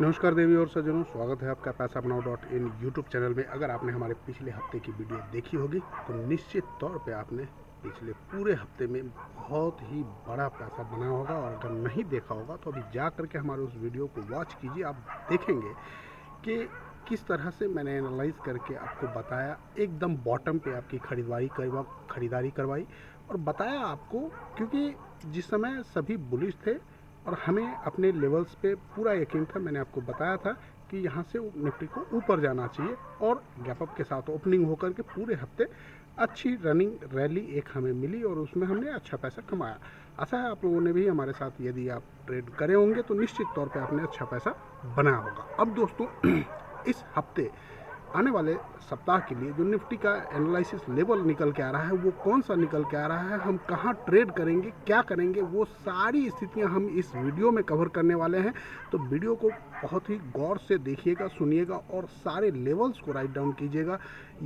नमस्कार देवी और सज्जनों, स्वागत है आपका पैसा बनाओ .in यूट्यूब चैनल में। अगर आपने हमारे पिछले हफ्ते की वीडियो देखी होगी तो निश्चित तौर पे आपने पिछले पूरे हफ्ते में बहुत ही बड़ा पैसा बनाया होगा, और अगर नहीं देखा होगा तो अभी जा करके हमारे उस वीडियो को वॉच कीजिए। आप देखेंगे कि किस तरह से मैंने एनालाइज करके आपको बताया, एकदम बॉटम पे आपकी खरीदारी करवाई और बताया आपको, क्योंकि जिस समय सभी बुलिश थे और हमें अपने लेवल्स पे पूरा यकीन था। मैंने आपको बताया था कि यहाँ से निफ्टी को ऊपर जाना चाहिए, और गैप अप के साथ ओपनिंग होकर के पूरे हफ्ते अच्छी रनिंग रैली एक हमें मिली और उसमें हमने अच्छा पैसा कमाया। आशा है आप लोगों ने भी हमारे साथ, यदि आप ट्रेड करे होंगे तो निश्चित तौर पे आपने अच्छा पैसा बनाया होगा। अब दोस्तों इस हफ्ते आने वाले सप्ताह के लिए जो निफ्टी का एनालिसिस लेवल निकल के आ रहा है, वो कौन सा निकल के आ रहा है, हम कहाँ ट्रेड करेंगे, क्या करेंगे, वो सारी स्थितियां हम इस वीडियो में कवर करने वाले हैं। तो वीडियो को बहुत ही गौर से देखिएगा, सुनिएगा और सारे लेवल्स को राइट डाउन कीजिएगा।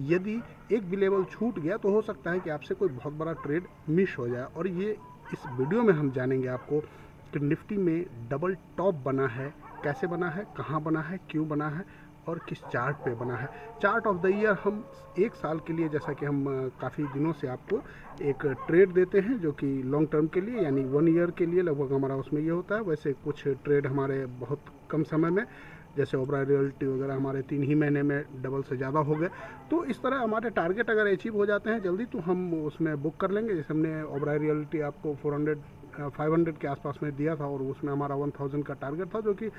यदि एक भी लेवल छूट गया तो हो सकता है कि आपसे कोई बहुत बड़ा ट्रेड मिस हो जाए। और ये इस वीडियो में हम जानेंगे आपको कि निफ्टी में डबल टॉप बना है, कैसे बना है, कहाँ बना है, क्यों बना है और किस चार्ट पे बना है। चार्ट ऑफ द ईयर हम एक साल के लिए, जैसा कि हम काफ़ी दिनों से आपको एक ट्रेड देते हैं जो कि लॉन्ग टर्म के लिए यानी 1 ईयर के लिए लगभग हमारा उसमें ये होता है। वैसे कुछ ट्रेड हमारे बहुत कम समय में, जैसे ओबराय रियल्टी वगैरह, हमारे 3 ही महीने में डबल से ज़्यादा हो गए। तो इस तरह हमारे टारगेट अगर अचीव हो जाते हैं जल्दी तो हम उसमें बुक कर लेंगे। जैसे हमने ओबराय रियल्टी आपको 500 के आसपास में दिया था और उसमें हमारा 1000 का टारगेट था, जो कि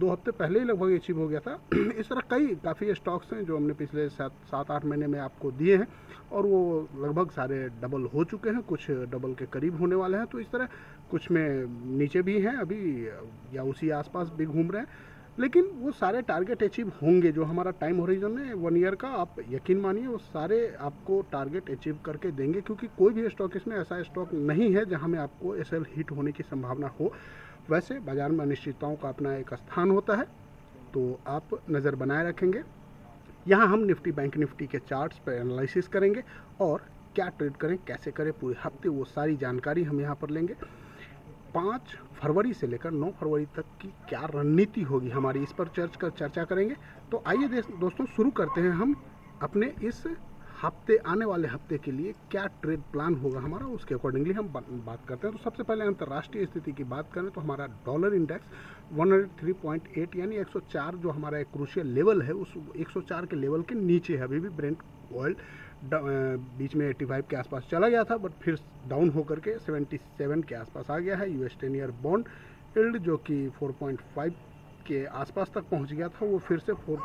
2 हफ्ते पहले ही लगभग अचीव हो गया था। इस तरह काफ़ी स्टॉक्स हैं जो हमने पिछले 7-8 महीने में आपको दिए हैं और वो लगभग सारे डबल हो चुके हैं, कुछ डबल के करीब होने वाले हैं। तो इस तरह कुछ में नीचे भी हैं अभी या उसी आसपास भी घूम रहे हैं, लेकिन वो सारे टारगेट अचीव होंगे। जो हमारा टाइम होरिजन है 1 ईयर का, आप यकीन मानिए वो सारे आपको टारगेट अचीव करके देंगे, क्योंकि कोई भी स्टॉक इसमें ऐसा स्टॉक नहीं है जहां में आपको एसएल हिट होने की संभावना हो। वैसे बाजार में अनिश्चितताओं का अपना एक स्थान होता है, तो आप नज़र बनाए रखेंगे। यहाँ हम निफ्टी बैंक निफ्टी के चार्ट्स पर एनालिसिस करेंगे और क्या ट्रेड करें, कैसे करें, पूरे हफ्ते वो सारी जानकारी हम यहाँ पर लेंगे। 5 फरवरी से लेकर 9 फरवरी तक की क्या रणनीति होगी हमारी, इस पर चर्चा करेंगे। तो आइए दोस्तों शुरू करते हैं हम अपने इस हफ्ते, आने वाले हफ्ते के लिए क्या ट्रेड प्लान होगा हमारा, उसके अकॉर्डिंगली हम बात करते हैं। तो सबसे पहले अंतर्राष्ट्रीय स्थिति की बात करें तो हमारा डॉलर इंडेक्स 103.8 यानी 104 जो हमारा एक क्रूशियल लेवल है, उस 104 के लेवल के नीचे है। अभी भी ब्रेंट ऑयल बीच में 85 के आसपास चला गया था, बट फिर डाउन होकर के 77 के आसपास आ गया है। यूएस 10 ईयर बॉन्ड यील्ड जो कि 4.5 के आसपास तक पहुंच गया था, वो फिर से 4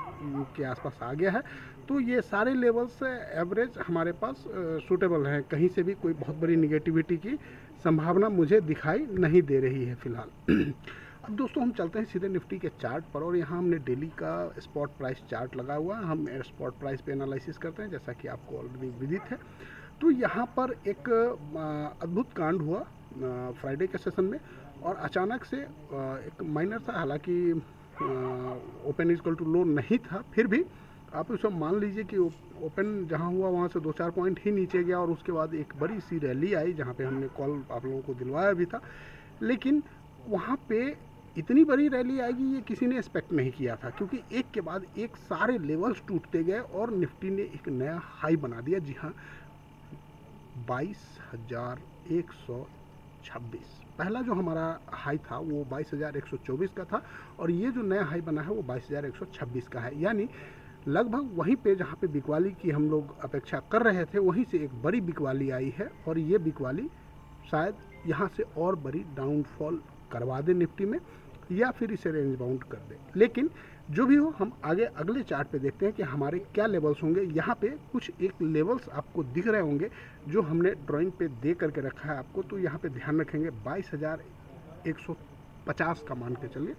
के आसपास आ गया है। तो ये सारे लेवल्स एवरेज हमारे पास सूटेबल हैं, कहीं से भी कोई बहुत बड़ी निगेटिविटी की संभावना मुझे दिखाई नहीं दे रही है फिलहाल। अब दोस्तों हम चलते हैं सीधे निफ्टी के चार्ट पर, और यहाँ हमने डेली का स्पॉट प्राइस चार्ट लगा हुआ है। हम स्पॉट प्राइस पे एनालिसिस करते हैं, जैसा कि आपको ऑलरेडी विदित है। तो यहाँ पर एक अद्भुत कांड हुआ फ्राइडे के सेशन में, और अचानक से एक माइनर था, हालांकि ओपन इक्वल टू लो नहीं था, फिर भी आप उसे मान लीजिए कि ओपन जहां हुआ वहां से 2-4 पॉइंट ही नीचे गया, और उसके बाद एक बड़ी सी रैली आई जहां पे हमने कॉल आप लोगों को दिलवाया भी था। लेकिन वहां पे इतनी बड़ी रैली आएगी ये किसी ने एक्सपेक्ट नहीं किया था, क्योंकि एक के बाद एक सारे लेवल्स टूटते गए और निफ्टी ने एक नया हाई बना दिया। जी हाँ, 22,126। पहला जो हमारा हाई था वो 22,124 का था, और ये जो नया हाई बना है वो 22,126 का है। यानी लगभग वहीं पे जहाँ पे बिकवाली की हम लोग अपेक्षा कर रहे थे, वहीं से एक बड़ी बिकवाली आई है, और ये बिकवाली शायद यहाँ से और बड़ी डाउनफॉल करवा दे निफ्टी में, या फिर इसे रेंज बाउंड कर दे। लेकिन जो भी हो, हम आगे अगले चार्ट पे देखते हैं कि हमारे क्या लेवल्स होंगे। यहाँ पे कुछ एक लेवल्स आपको दिख रहे होंगे जो हमने ड्राइंग पे दे करके रखा है आपको, तो यहाँ पे ध्यान रखेंगे 22,150 का मान के चलिए।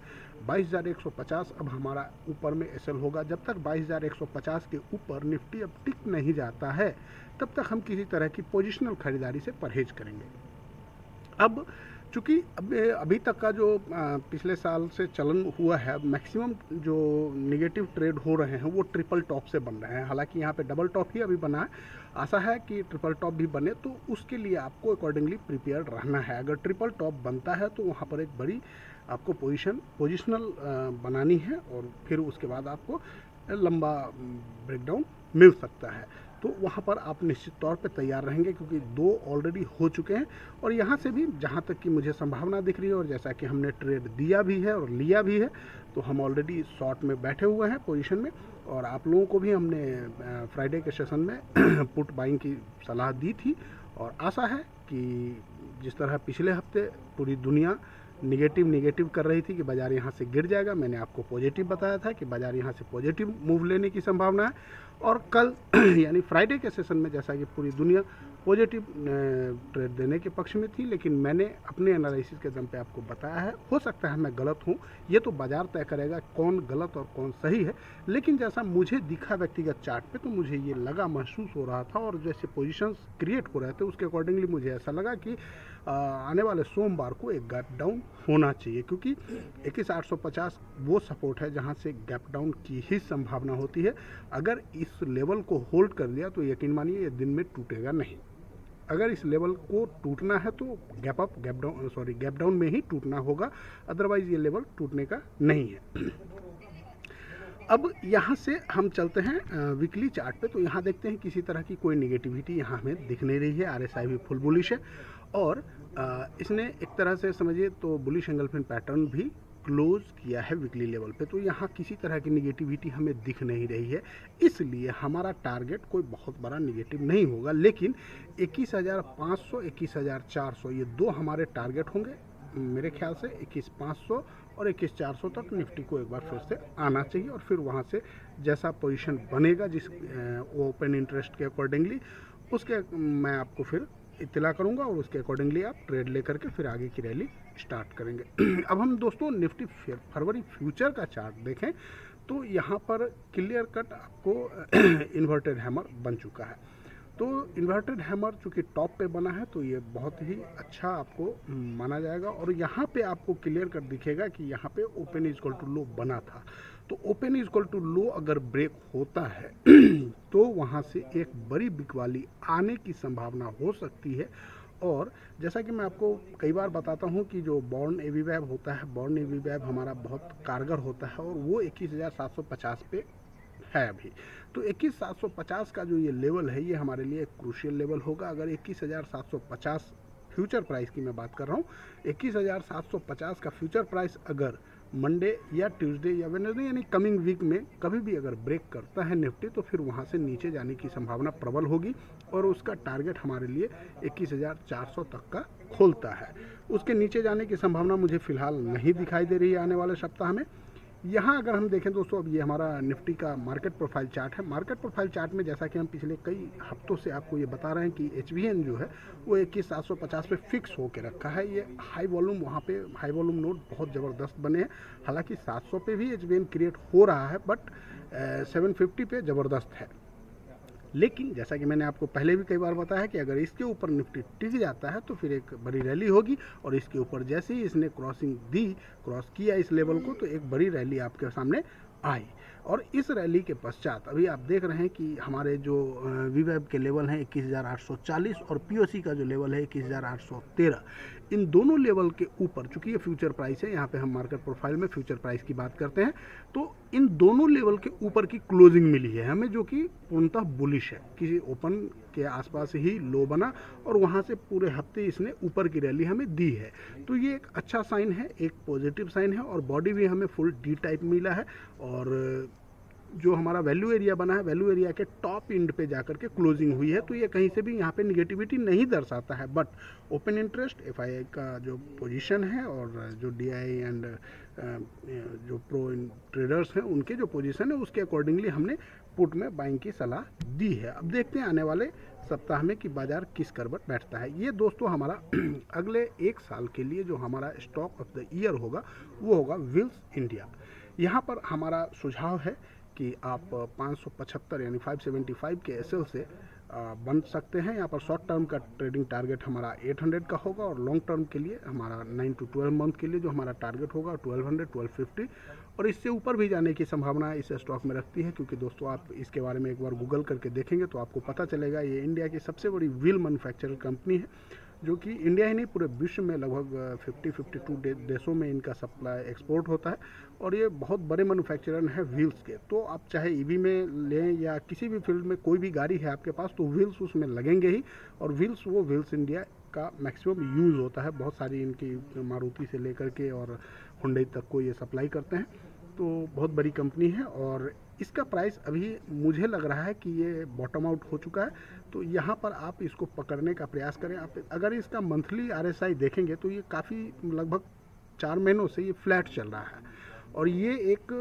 22,150 अब हमारा ऊपर में एसएल होगा। जब तक 22,150 के ऊपर निफ्टी अब टिक नहीं जाता है, तब तक हम किसी तरह की पोजिशनल खरीदारी से परहेज करेंगे। अब चूँकि अभी तक का जो पिछले साल से चलन हुआ है, मैक्सिमम जो नेगेटिव ट्रेड हो रहे हैं वो ट्रिपल टॉप से बन रहे हैं। हालांकि यहाँ पे डबल टॉप ही अभी बना है, आशा है कि ट्रिपल टॉप भी बने, तो उसके लिए आपको अकॉर्डिंगली प्रिपेयर्ड रहना है। अगर ट्रिपल टॉप बनता है तो वहाँ पर एक बड़ी आपको पोजिशनल बनानी है और फिर उसके बाद आपको लंबा ब्रेकडाउन मिल सकता है। तो वहाँ पर आप निश्चित तौर पे तैयार रहेंगे, क्योंकि 2 ऑलरेडी हो चुके हैं और यहाँ से भी जहाँ तक कि मुझे संभावना दिख रही है और जैसा कि हमने ट्रेड दिया भी है और लिया भी है, तो हम ऑलरेडी शॉर्ट में बैठे हुए हैं पोजीशन में। और आप लोगों को भी हमने फ्राइडे के सेशन में पुट बाइंग की सलाह दी थी और आशा है कि जिस तरह पिछले हफ्ते पूरी दुनिया निगेटिव कर रही थी कि बाज़ार यहाँ से गिर जाएगा, मैंने आपको पॉजिटिव बताया था कि बाज़ार यहाँ से पॉजिटिव मूव लेने की संभावना है। और कल यानी फ्राइडे के सेशन में जैसा कि पूरी दुनिया पॉजिटिव ट्रेड देने के पक्ष में थी, लेकिन मैंने अपने एनालिसिस के दम पे आपको बताया है। हो सकता है मैं गलत हूँ, ये तो बाज़ार तय करेगा कौन गलत और कौन सही है, लेकिन जैसा मुझे दिखा व्यक्तिगत चार्ट पे तो मुझे ये लगा, महसूस हो रहा था और जैसे पोजीशंस क्रिएट हो रहे थे उसके अकॉर्डिंगली मुझे ऐसा लगा कि आने वाले सोमवार को एक गैप डाउन होना चाहिए, क्योंकि 21,850 वो सपोर्ट है जहां से गैप डाउन की ही संभावना होती है। अगर इस लेवल को होल्ड कर लिया तो यकीन मानिए ये दिन में टूटेगा नहीं। अगर इस लेवल को टूटना है तो गैप डाउन में ही टूटना होगा, अदरवाइज ये लेवल टूटने का नहीं है। अब यहाँ से हम चलते हैं वीकली चार्ट पे, तो यहाँ देखते हैं किसी तरह की कोई निगेटिविटी यहाँ हमें दिख नहीं रही है। आरएसआई भी फुल बुलिश है और इसने एक तरह से समझिए तो बुलिश एंगलफिन पैटर्न भी क्लोज किया है वीकली लेवल पे, तो यहाँ किसी तरह की निगेटिविटी हमें दिख नहीं रही है। इसलिए हमारा टारगेट कोई बहुत बड़ा निगेटिव नहीं होगा, लेकिन 21,500 21,400 ये 2 हमारे टारगेट होंगे मेरे ख्याल से। 21,500 और 21,400 तक निफ्टी को एक बार फिर से आना चाहिए और फिर वहाँ से जैसा पोजीशन बनेगा जिस ओपन इंटरेस्ट के अकॉर्डिंगली, उसके मैं आपको फिर इत्तला करूंगा और उसके अकॉर्डिंगली आप ट्रेड लेकर के फिर आगे की रैली स्टार्ट करेंगे। अब हम दोस्तों निफ्टी फरवरी फ्यूचर का चार्ट देखें तो यहाँ पर क्लियर कट आपको इन्वर्टेड हैमर बन चुका है। तो इन्वर्टेड हैमर चूँकि टॉप पे बना है तो ये बहुत ही अच्छा आपको माना जाएगा और यहाँ पे आपको क्लियर कट दिखेगा कि यहाँ पे open is equal to low बना था। तो open is equal to low अगर ब्रेक होता है तो वहाँ से एक बड़ी बिकवाली आने की संभावना हो सकती है। और जैसा कि मैं आपको कई बार बताता हूँ कि जो बॉर्न एवीवैब होता है, बॉर्न एवीवैब हमारा बहुत कारगर होता है और वो 21,750 पे है अभी। तो 21,750 का जो ये लेवल है ये हमारे लिए एक क्रूशियल लेवल होगा। अगर 21,750 फ्यूचर प्राइस की मैं बात कर रहा हूँ, 21,750 का फ्यूचर प्राइस अगर मंडे या ट्यूसडे या वेडनेसडे यानी कमिंग वीक में कभी भी अगर ब्रेक करता है निफ्टी तो फिर वहाँ से नीचे जाने की संभावना प्रबल होगी और उसका टारगेट हमारे लिए 21,400 तक का खोलता है। उसके नीचे जाने की संभावना मुझे फिलहाल नहीं दिखाई दे रही है आने वाले सप्ताह में। यहाँ अगर हम देखें दोस्तों, अब ये हमारा निफ्टी का मार्केट प्रोफाइल चार्ट है। मार्केट प्रोफाइल चार्ट में जैसा कि हम पिछले कई हफ्तों से आपको ये बता रहे हैं कि HVN जो है वो 21,750 पे फिक्स होकर रखा है। ये हाई वॉल्यूम, वहाँ पे हाई वॉल्यूम नोट बहुत ज़बरदस्त बने हैं। हालांकि 700 पे भी HVN क्रिएट हो रहा है, बट 750 पे ज़बरदस्त है। लेकिन जैसा कि मैंने आपको पहले भी कई बार बताया है कि अगर इसके ऊपर निफ्टी टिक जाता है तो फिर एक बड़ी रैली होगी और इसके ऊपर जैसे ही इसने क्रॉस किया इस लेवल को तो एक बड़ी रैली आपके सामने आई। और इस रैली के पश्चात अभी आप देख रहे हैं कि हमारे जो वीवैब के लेवल हैं 21,840 और POC का जो लेवल है 21,813, इन दोनों लेवल के ऊपर, चूंकि ये फ्यूचर प्राइस है, यहाँ पे हम मार्केट प्रोफाइल में फ्यूचर प्राइस की बात करते हैं, तो इन दोनों लेवल के ऊपर की क्लोजिंग मिली है हमें, जो कि पूर्णतः बुलिश है। किसी ओपन के आसपास ही लो बना और वहाँ से पूरे हफ्ते इसने ऊपर की रैली हमें दी है। तो ये एक अच्छा साइन है, एक पॉजिटिव साइन है और बॉडी भी हमें फुल डी टाइप मिला है और जो हमारा वैल्यू एरिया बना है, वैल्यू एरिया के टॉप एंड पे जाकर के क्लोजिंग हुई है। तो ये कहीं से भी यहाँ पे निगेटिविटी नहीं दर्शाता है, बट ओपन इंटरेस्ट FII का जो पोजीशन है और जो DI एंड जो प्रो ट्रेडर्स हैं उनके जो पोजीशन है उसके अकॉर्डिंगली हमने पुट में बाइंग की सलाह दी है। अब देखते हैं आने वाले सप्ताह में कि बाजार किस करवट बैठता है। ये दोस्तों हमारा अगले 1 साल के लिए जो हमारा स्टॉक ऑफ द ईयर होगा वो होगा विल्स इंडिया। यहाँ पर हमारा सुझाव है कि आप 575 यानी 575 के SL से बन सकते हैं। यहाँ पर शॉर्ट टर्म का ट्रेडिंग टारगेट हमारा 800 का होगा और लॉन्ग टर्म के लिए हमारा 9 to 12 मंथ के लिए जो हमारा टारगेट होगा 1200 1250 और इससे ऊपर भी जाने की संभावना इस स्टॉक में रखती है। क्योंकि दोस्तों आप इसके बारे में एक बार गूगल करके देखेंगे तो आपको पता चलेगा ये इंडिया की सबसे बड़ी व्हील मैन्युफैक्चरर कंपनी है जो कि इंडिया ही नहीं पूरे विश्व में लगभग 52 देशों में इनका सप्लाई एक्सपोर्ट होता है। और ये बहुत बड़े मैन्युफैक्चरर हैं व्हील्स के। तो आप चाहे ईवी में लें या किसी भी फील्ड में कोई भी गाड़ी है आपके पास, तो व्हील्स उसमें लगेंगे ही। और व्हील्स इंडिया का मैक्सिमम यूज़ होता है। बहुत सारी इनकी मारुति से लेकर के और हुंडई तक को ये सप्लाई करते हैं। तो बहुत बड़ी कंपनी है और इसका प्राइस अभी मुझे लग रहा है कि ये बॉटम आउट हो चुका है। तो यहाँ पर आप इसको पकड़ने का प्रयास करें। आप अगर इसका मंथली RSI देखेंगे तो ये काफ़ी लगभग 4 महीनों से ये फ्लैट चल रहा है। और ये एक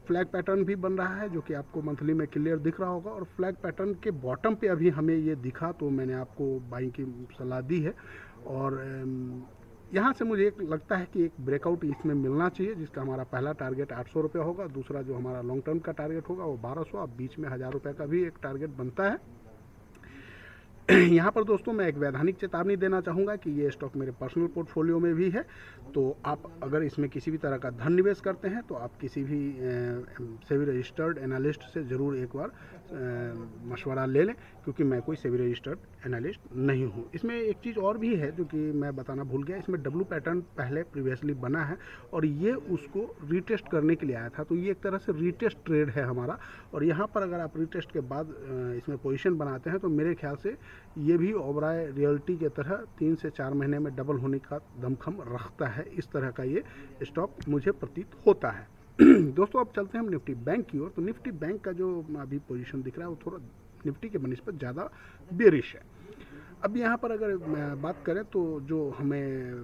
फ्लैग पैटर्न भी बन रहा है जो कि आपको मंथली में क्लियर दिख रहा होगा। और फ्लैग पैटर्न के बॉटम पे अभी हमें ये दिखा तो मैंने आपको बाइंग की सलाह दी है। और यहाँ से मुझे एक लगता है कि एक ब्रेकआउट इसमें मिलना चाहिए, जिसका हमारा पहला टारगेट 800 रुपये होगा। दूसरा जो हमारा लॉन्ग टर्म का टारगेट होगा वो 1200। अब बीच में 1000 रुपये का भी एक टारगेट बनता है। यहाँ पर दोस्तों मैं एक वैधानिक चेतावनी देना चाहूँगा कि ये स्टॉक मेरे पर्सनल पोर्टफोलियो में भी है। तो आप अगर इसमें किसी भी तरह का धन निवेश करते हैं तो आप किसी भी सेबी रजिस्टर्ड एनालिस्ट से ज़रूर एक बार मशवरा ले लें, क्योंकि मैं कोई सेबी रजिस्टर्ड एनालिस्ट नहीं हूँ। इसमें एक चीज़ और भी है जो कि मैं बताना भूल गया। इसमें डब्ल्यू पैटर्न पहले प्रीवियसली बना है और ये उसको रीटेस्ट करने के लिए आया था। तो ये एक तरह से रीटेस्ट ट्रेड है हमारा। और यहाँ पर अगर आप रीटेस्ट के बाद इसमें पोजीशन बनाते हैं तो मेरे ख्याल से ये भी ओबराय रियल्टी के तरह 3 से 4 महीने में डबल होने का दमखम रखता है। इस तरह का ये स्टॉक मुझे प्रतीत होता है। दोस्तों अब चलते हैं हम निफ्टी बैंक की ओर। तो निफ्टी बैंक का जो अभी पोजीशन दिख रहा है वो थोड़ा निफ्टी के बनिस्बत ज़्यादा बेरिश है। अब यहाँ पर अगर बात करें तो जो हमें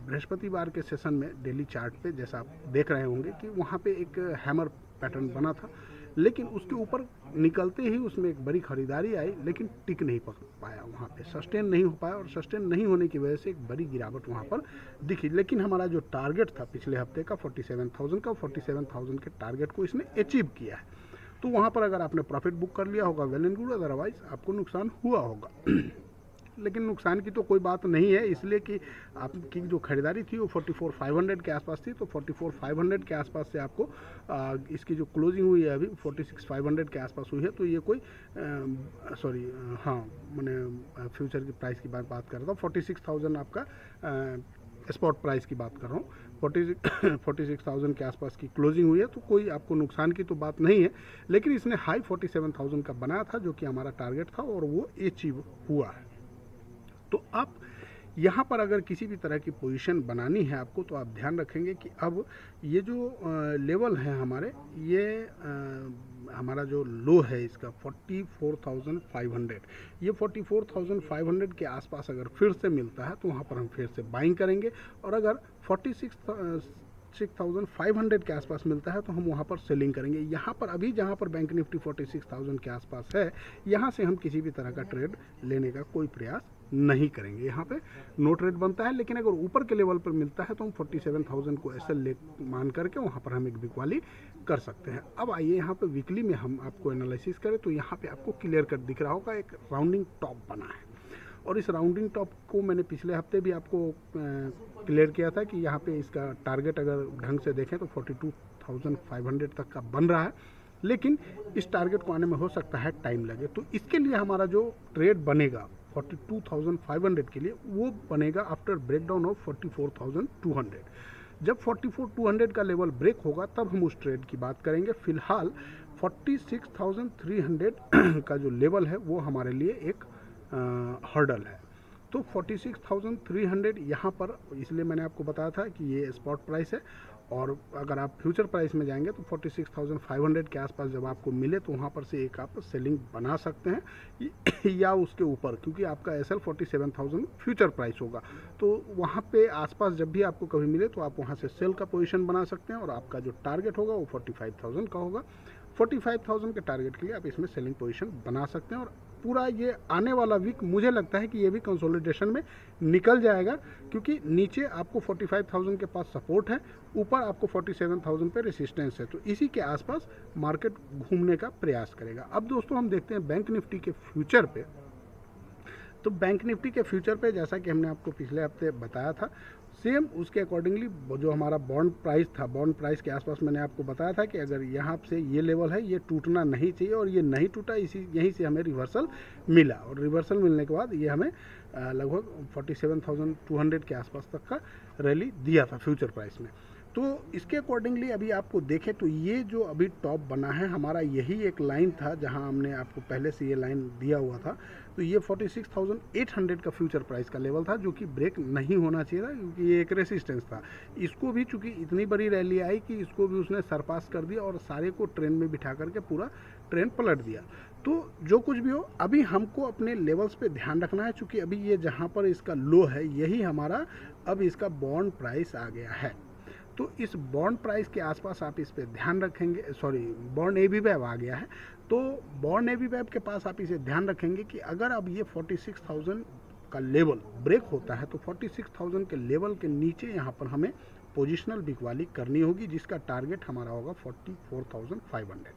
बृहस्पतिवार के सेशन में डेली चार्ट पे जैसा आप देख रहे होंगे कि वहाँ पे एक हैमर पैटर्न बना था, लेकिन उसके ऊपर निकलते ही उसमें एक बड़ी खरीदारी आई, लेकिन टिक नहीं पाया, वहाँ पे सस्टेन नहीं हो पाया। और सस्टेन नहीं होने की वजह से एक बड़ी गिरावट वहाँ पर दिखी। लेकिन हमारा जो टारगेट था पिछले हफ्ते का 47,000 का, 47,000 के टारगेट को इसने अचीव किया है। तो वहाँ पर अगर आपने प्रॉफिट बुक कर लिया होगा वेल एंड गुड, अदरवाइज आपको नुकसान हुआ होगा। लेकिन नुकसान की तो कोई बात नहीं है, इसलिए कि आपकी जो खरीदारी थी वो 44,500 के आसपास थी। तो 44,500 के आसपास से आपको इसकी जो क्लोजिंग हुई है अभी 46,500 के आसपास हुई है। तो ये कोई मैंने फ्यूचर की प्राइस की बात कर रहा था। 46,000 आपका स्पॉट प्राइस की बात कर रहा हूँ। 46,000 के आसपास की क्लोजिंग हुई है। तो कोई आपको नुकसान की तो बात नहीं है। लेकिन इसने हाई 47,000 का बनाया था जो कि हमारा टारगेट था और वो अचीव हुआ है। तो आप यहाँ पर अगर किसी भी तरह की पोजीशन बनानी है आपको, तो आप ध्यान रखेंगे कि अब ये जो लेवल है हमारे, ये हमारा जो लो है इसका 44,500, ये 44,500 के आसपास अगर फिर से मिलता है तो वहाँ पर हम फिर से बाइंग करेंगे। और अगर 46,500 के आसपास मिलता है तो हम वहाँ पर सेलिंग करेंगे। यहाँ पर अभी जहाँ पर बैंक निफ्टी 46,000 के आसपास है, यहाँ से हम किसी भी तरह का ट्रेड लेने का कोई प्रयास नहीं करेंगे। यहाँ पे नो ट्रेड बनता है। लेकिन अगर ऊपर के लेवल पर मिलता है तो हम 47,000 को ऐसे ले मान करके वहाँ पर हम एक बिकवाली कर सकते हैं। अब आइए यहाँ पे वीकली में हम आपको एनालिसिस करें तो यहाँ पे आपको क्लियर कट दिख रहा होगा, एक राउंडिंग टॉप बना है। और इस राउंडिंग टॉप को मैंने पिछले हफ्ते भी आपको क्लियर किया था कि यहाँ पे इसका टारगेट अगर ढंग से देखें तो 42,500 तक का बन रहा है। लेकिन इस टारगेट को आने में हो सकता है टाइम लगे। तो इसके लिए हमारा जो ट्रेड बनेगा 42,500 के लिए, वो बनेगा आफ्टर ब्रेकडाउन ऑफ 44,200। जब 44,200 का लेवल ब्रेक होगा तब हम उस ट्रेड की बात करेंगे। फिलहाल 46,300 का जो लेवल है वो हमारे लिए एक हर्डल है। तो 46,300 यहाँ पर, इसलिए मैंने आपको बताया था कि ये स्पॉट प्राइस है। और अगर आप फ्यूचर प्राइस में जाएंगे तो 46,500 के आसपास जब आपको मिले तो वहाँ पर से एक आप सेलिंग बना सकते हैं या उसके ऊपर, क्योंकि आपका SL 47,000 फ्यूचर प्राइस होगा। तो वहाँ पे आसपास जब भी आपको कभी मिले तो आप वहाँ से सेल का पोजीशन बना सकते हैं। और आपका जो टारगेट होगा वो 45,000 का होगा। 45,000 के टारगेट के लिए आप इसमें सेलिंग पोजीशन बना सकते हैं। और पूरा ये आने वाला वीक मुझे लगता है कि ये भी कंसोलिडेशन में निकल जाएगा, क्योंकि नीचे आपको 45,000 के पास सपोर्ट है, ऊपर आपको 47,000 पे रेसिस्टेंस है। तो इसी के आसपास मार्केट घूमने का प्रयास करेगा। अब दोस्तों हम देखते हैं बैंक निफ्टी के फ्यूचर पे। तो बैंक निफ्टी के फ्यूचर पे जैसा कि हमने आपको पिछले हफ्ते बताया था, सेम उसके अकॉर्डिंगली जो हमारा बॉन्ड प्राइस था, बॉन्ड प्राइस के आसपास मैंने आपको बताया था कि अगर यहाँ से ये लेवल है, ये टूटना नहीं चाहिए, और ये नहीं टूटा, इसी यहीं से हमें रिवर्सल मिला, और रिवर्सल मिलने के बाद ये हमें लगभग 47,200 के आसपास तक का रैली दिया था फ्यूचर प्राइस में। तो इसके अकॉर्डिंगली अभी आपको देखें तो ये जो अभी टॉप बना है हमारा, यही एक लाइन था जहां हमने आपको पहले से ये लाइन दिया हुआ था। तो ये 46,800 का फ्यूचर प्राइस का लेवल था, जो कि ब्रेक नहीं होना चाहिए था, क्योंकि ये एक रेसिस्टेंस था। इसको भी चूंकि इतनी बड़ी रैली आई कि इसको भी उसने सरपास कर दिया और सारे को ट्रेन में बिठा करके पूरा ट्रेन पलट दिया। तो जो कुछ भी हो, अभी हमको अपने लेवल्स पे ध्यान रखना है, चूंकि अभी ये जहाँ पर इसका लो है, यही हमारा अब इसका बॉन्ड प्राइस आ गया है। तो इस बॉन्ड प्राइस के आसपास आप इस पे ध्यान रखेंगे, सॉरी बॉन्ड एबीवैव आ गया है, तो बॉन्ड एबीवैव के पास आप इसे ध्यान रखेंगे कि अगर अब ये 46,000 का लेवल ब्रेक होता है तो 46,000 के लेवल के नीचे यहाँ पर हमें पोजिशनल बिकवाली करनी होगी, जिसका टारगेट हमारा होगा 44,500।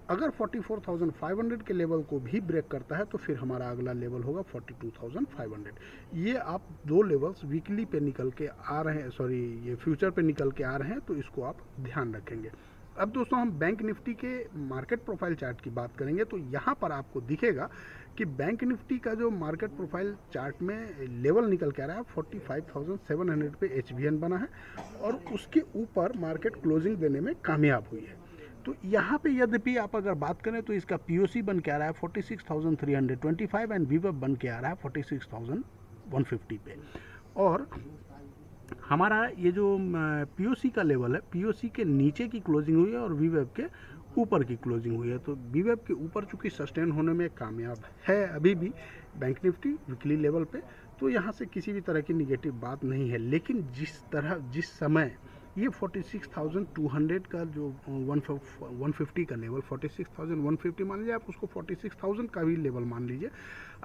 अगर 44,500 के लेवल को भी ब्रेक करता है तो फिर हमारा अगला लेवल होगा 42,500। ये आप दो लेवल्स वीकली पे निकल के आ रहे हैं, सॉरी ये फ्यूचर पे निकल के आ रहे हैं, तो इसको आप ध्यान रखेंगे। अब दोस्तों हम बैंक निफ्टी के मार्केट प्रोफाइल चार्ट की बात करेंगे, तो यहाँ पर आपको दिखेगा कि बैंक निफ्टी का जो मार्केट प्रोफाइल चार्ट में लेवल निकल के आ रहा है 45,700 पे HVN बना है, और उसके ऊपर मार्केट क्लोजिंग देने में कामयाब हुई है। तो यहाँ पे यद्यपि आप अगर बात करें तो इसका POC बन के आ रहा है 46,325 एंड VWAP बन के आ रहा है 46,150 पे, और हमारा ये जो POC का लेवल है, POC के नीचे की क्लोजिंग हुई है और VWAP के ऊपर की क्लोजिंग हुई है। तो VWAP के ऊपर चूंकि सस्टेन होने में कामयाब है अभी भी बैंक निफ्टी वीकली लेवल पे, तो यहाँ से किसी भी तरह की निगेटिव बात नहीं है। लेकिन जिस समय ये 46,200 का जो 150 का लेवल, 46,150 मान लीजिए, आप उसको 46,000 का भी लेवल मान लीजिए,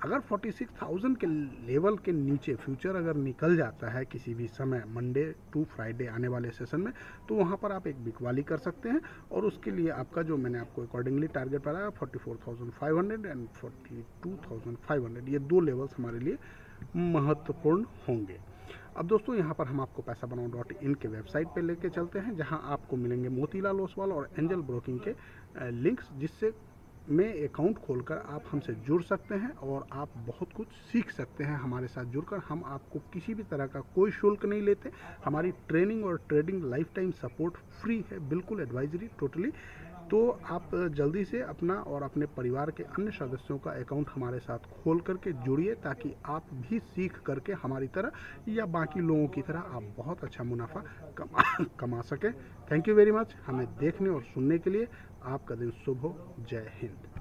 अगर 46,000 के लेवल के नीचे फ्यूचर अगर निकल जाता है किसी भी समय मंडे टू फ्राइडे आने वाले सेशन में, तो वहाँ पर आप एक बिकवाली कर सकते हैं, और उसके लिए आपका जो मैंने आपको अकॉर्डिंगली टारगेट बनाया 44,500 एंड 42,500, ये दो लेवल्स हमारे लिए महत्वपूर्ण होंगे। अब दोस्तों यहाँ पर हम आपको paisabanav.in के वेबसाइट पे लेके चलते हैं, जहाँ आपको मिलेंगे मोतीलाल ओसवाल और एंजल ब्रोकिंग के लिंक्स, जिससे में अकाउंट खोलकर आप हमसे जुड़ सकते हैं और आप बहुत कुछ सीख सकते हैं हमारे साथ जुड़कर। हम आपको किसी भी तरह का कोई शुल्क नहीं लेते, हमारी ट्रेनिंग और trading life time support free है, बिल्कुल एडवाइजरी टोटली। तो आप जल्दी से अपना और अपने परिवार के अन्य सदस्यों का अकाउंट हमारे साथ खोल करके जुड़िए, ताकि आप भी सीख करके हमारी तरह या बाकी लोगों की तरह आप बहुत अच्छा मुनाफा कमा सकें। थैंक यू वेरी मच हमें देखने और सुनने के लिए। आपका दिन शुभ हो। जय हिंद।